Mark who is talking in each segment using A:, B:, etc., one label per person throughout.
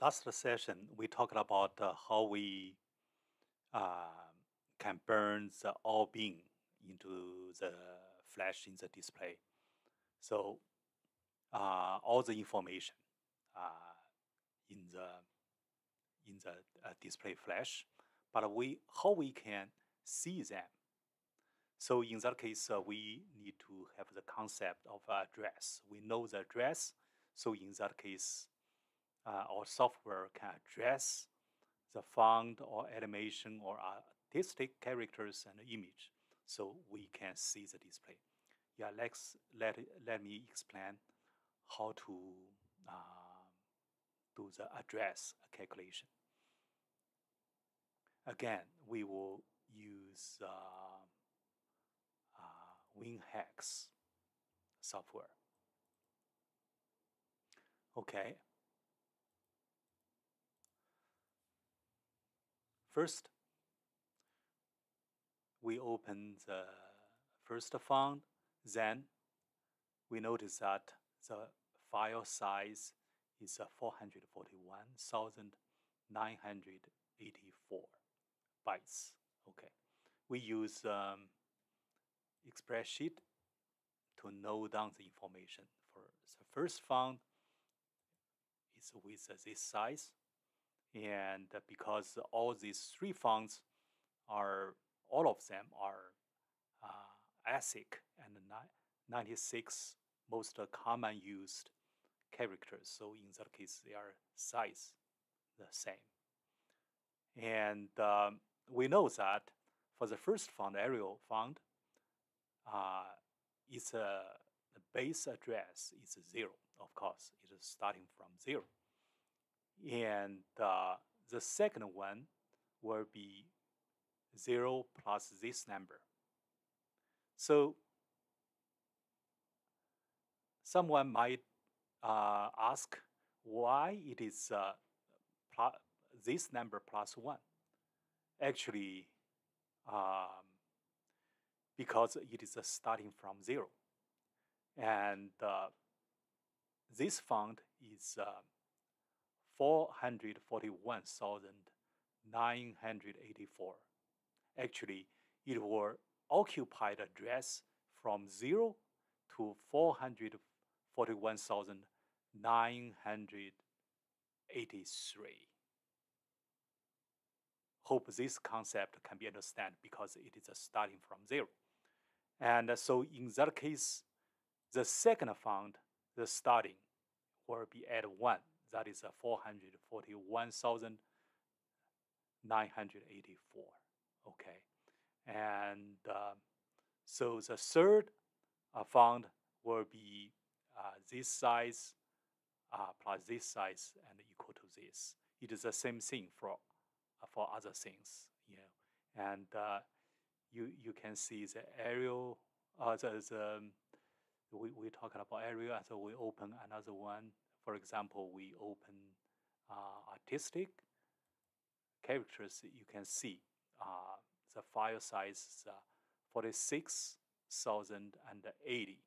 A: last session, we talked about how we uh, can burn the all bin into the flash in the display. So all the information in the display flash, but how we can see them. So in that case, we need to have the concept of address. We know the address. So in that case, our software can address the font or animation or artistic characters and image, so we can see the display. Yeah, let me explain how to do the address calculation. Again, we will use WinHex software. Okay. First, we open the first font, then we notice that the file size is 441,984 bytes. Okay, we use Express sheet to note down the information. For the first font is with this size, and because all these three fonts all of them are ASIC and 96 most common used characters. So in that case, they are size the same. And we know that for the first font, Arial font, the base address is 0. Of course, it is starting from 0. And the second one will be 0 plus this number. So someone might ask why it is this number plus 1. Actually, because it is starting from 0. And this font is 441,984. Actually, it will occupy the address from 0 to 441,983. Hope this concept can be understood because it is starting from 0. And so in that case, the second font, the starting, will be at 1. That is 441,984. Okay. And so the third font will be this size plus this size and equal to this. It is the same thing for other things. Yeah. And you can see the Arial. We talking about Arial, and so we open another one. For example, we open artistic characters. You can see the file size is 46,080.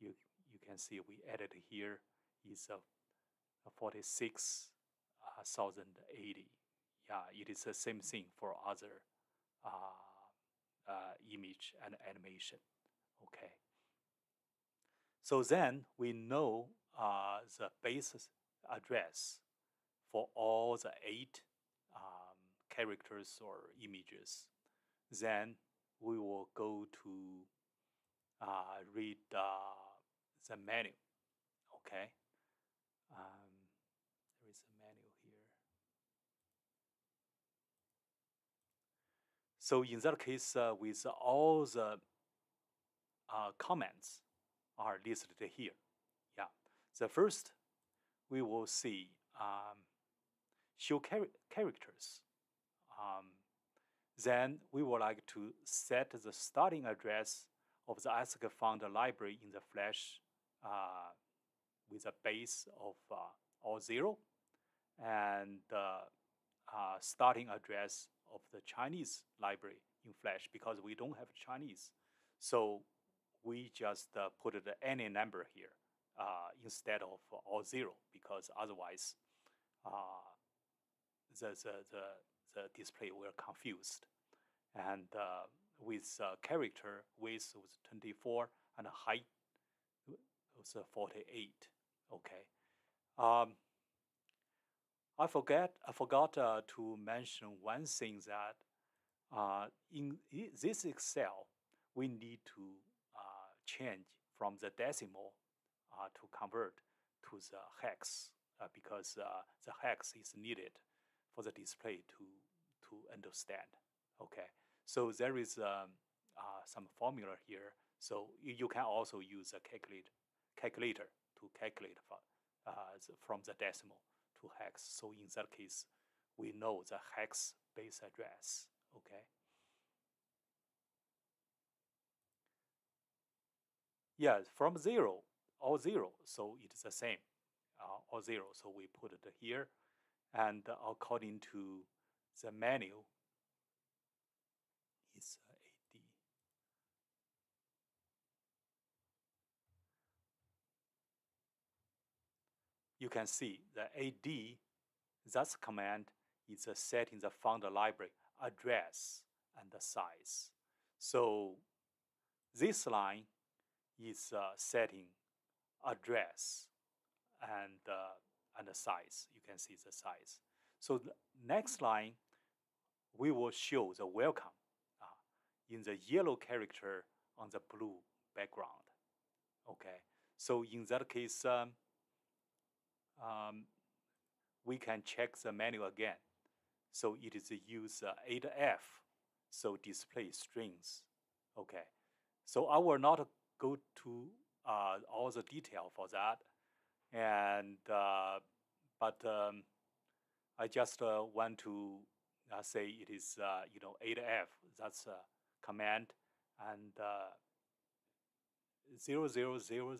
A: You can see we added here is 46,080. Yeah, it is the same thing for other image and animation. Okay. So then we know the base address for all the 8 characters or images. Then we will go to read the menu. Okay. There is a menu here. So in that case, with all the comments are listed here. Yeah. The first, we will see show characters. Then we would like to set the starting address of the ASCII font library in the Flash with a base of all 0, and starting address of the Chinese library in Flash, because we don't have Chinese. So we just put any number here instead of all 0, because otherwise the display were confused. And with character width was 24 and height was 48. Okay. I forgot to mention one thing, that in this Excel, we need to change from the decimal to convert to the hex, because the hex is needed for the display to understand. Okay, so there is some formula here. So you can also use a calculator to calculate from the decimal to hex. So in that case, we know the hex base address. Okay. Yes, from zero, all zero, so it's the same, all zero. So we put it here, and according to the menu, it's AD. You can see the AD, that's command is setting the font library address and the size. So this line is setting address and the size. You can see the size. So the next line, we will show the welcome in the yellow character on the blue background. Okay, so in that case, we can check the menu again. So it is use 8F, so display strings. Okay, so I will not go to all the detail for that, and but I just want to say it is 8F. That's a command, and 0000,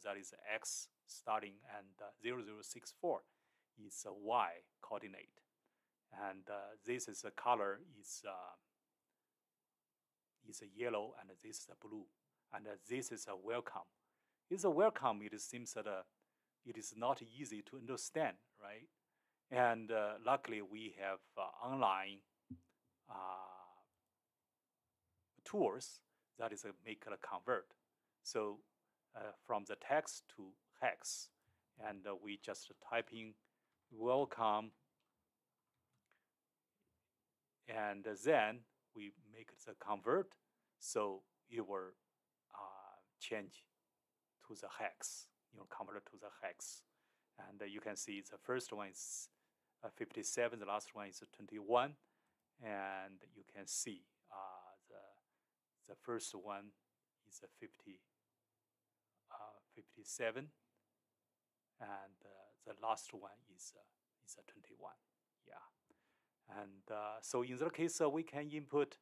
A: that is X starting, and 0064 is a Y coordinate, and this is a color is a yellow, and this is a blue, and this is a welcome. It's a welcome. It seems that it is not easy to understand, right? And luckily we have online tools that is make a convert. So from the text to hex, and we just type in welcome, and then we make the convert, so it will change to the hex, convert to the hex. And you can see the first one is 57, the last one is 21, and you can see the first one is 57, and the last one is 21. Yeah, and so in that case, we can input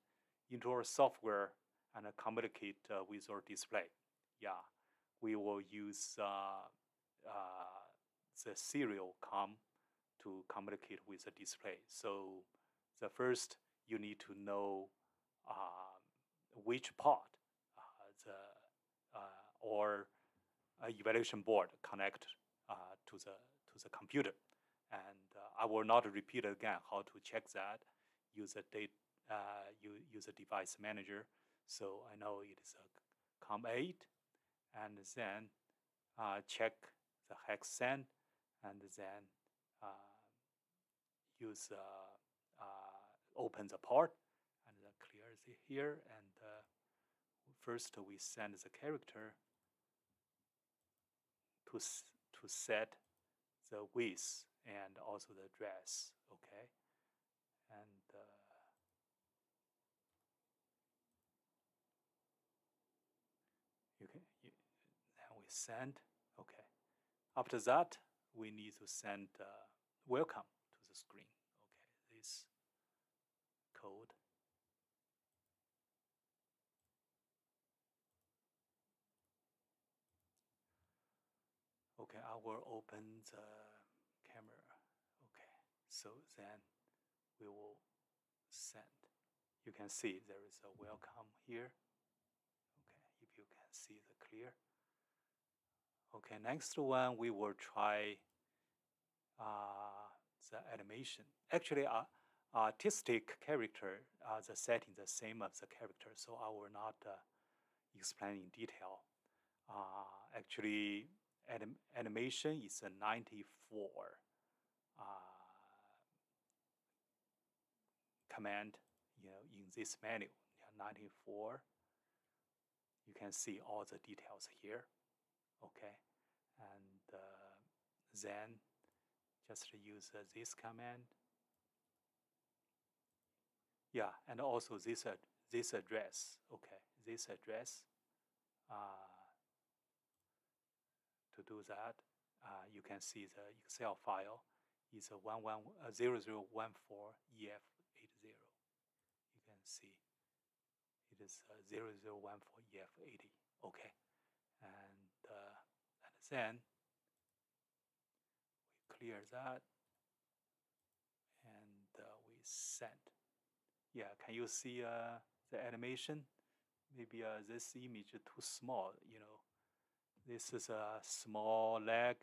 A: into our software and communicate with our display. Yeah, we will use the serial COM to communicate with the display. So the first, you need to know which part or evaluation board connect to the computer. And I will not repeat again how to check that. Use a device manager. So I know it is a COM8, and then check the hex send, and then use open the port and then clear it here. And first we send the character to set the width and also the address. Okay, and then we send. Okay, after that we need to send welcome to the screen. Okay, this code. Okay, I will open the camera. Okay, so then we will send. You can see there is a welcome here. Okay, if you can see the clear. Okay, next one we will try the animation. Actually, artistic character, the setting the same as the character, so I will not explain in detail. Actually, animation is a 94 command, in this menu. 94. You can see all the details here. Okay, and then just use this command. Yeah, and also this address. Okay, this address. To do that, you can see the Excel file is a 0014EF80. You can see it is 0014EF80. Okay, and then we clear that and we send. Yeah, can you see the animation? Maybe this image is too small. This is a small leg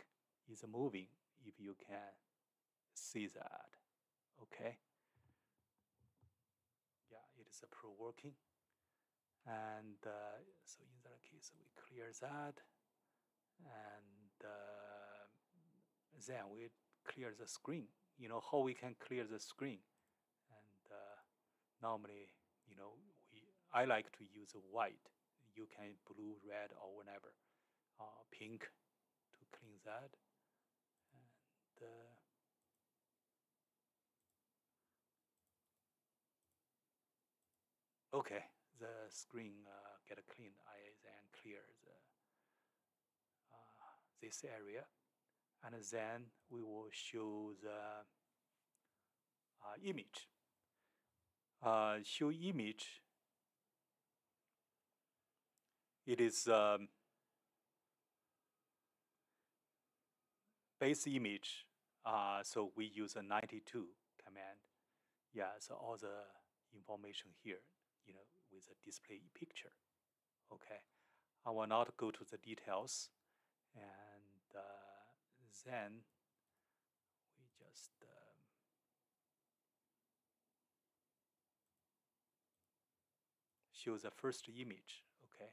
A: is moving. If you can see that, okay. Yeah, it is a pro working. And so in that case, we clear that, and then we clear the screen. How we can clear the screen, and normally, I like to use white. You can blue, red, or whatever, pink, to clean that, and okay, the screen get clean. I then clear this area, and then we will show the image. Show image. It is base image. So we use a 92 command. Yeah, so all the information here, with a display picture. Okay, I will not go to the details, and then we just show the first image. Okay.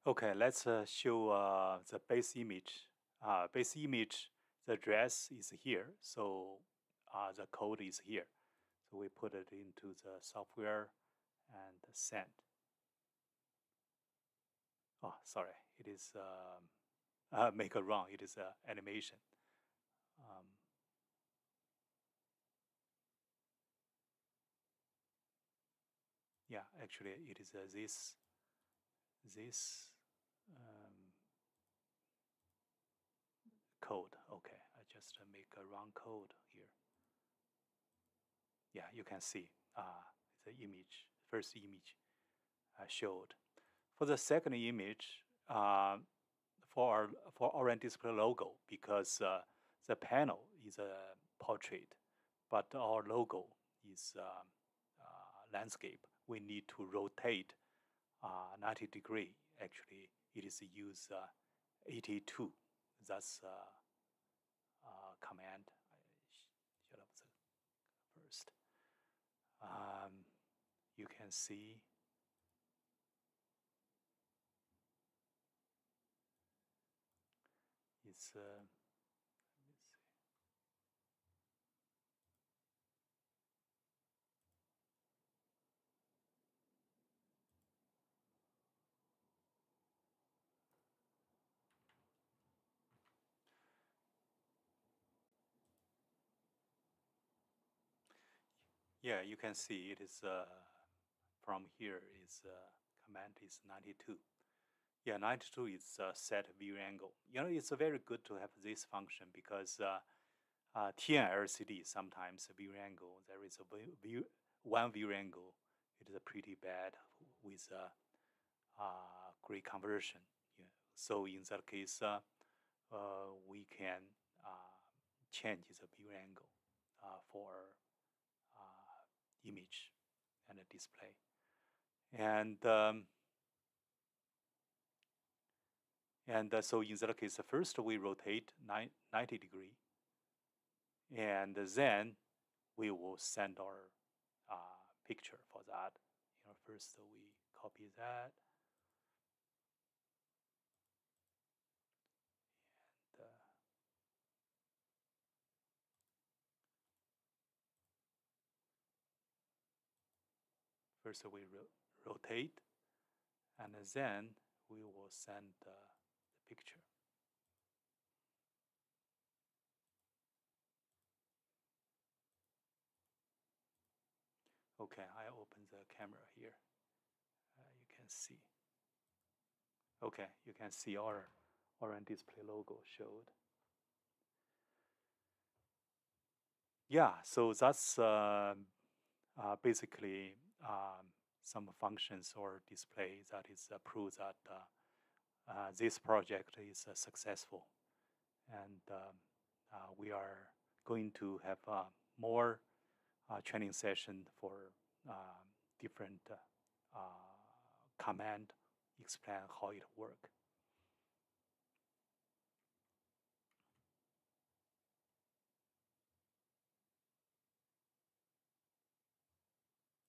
A: Okay, let's show the base image. Base image, the address is here, so the code is here. So we put it into the software and send. Oh, sorry, it is make a wrong. It is animation. Yeah, actually, it is this code. Okay, I just make a wrong code here. Yeah, you can see the image, first image showed. For the second image, for Orient Display logo, because the panel is a portrait, but our logo is landscape. We need to rotate 90 degree. Actually, it is use 82. That's command. I shut up the first. You can see it's let me see. Yeah, you can see it is from here is command is 92. Yeah, 92 is set view angle. It's very good to have this function because TN LCD sometimes view angle, there is a one view angle. It is pretty bad with gray conversion. Yeah. So in that case, we can change the view angle for image. and display. And so in that case, first we rotate 90 degree, and then we will send our picture for that. First we copy that. And, first we rotate, and then we will send the picture. Okay, I open the camera here. You can see. Okay, you can see our Orient Display logo showed. Yeah, so that's basically some functions or display that is prove that this project is successful. And we are going to have more training session for different command explain how it works.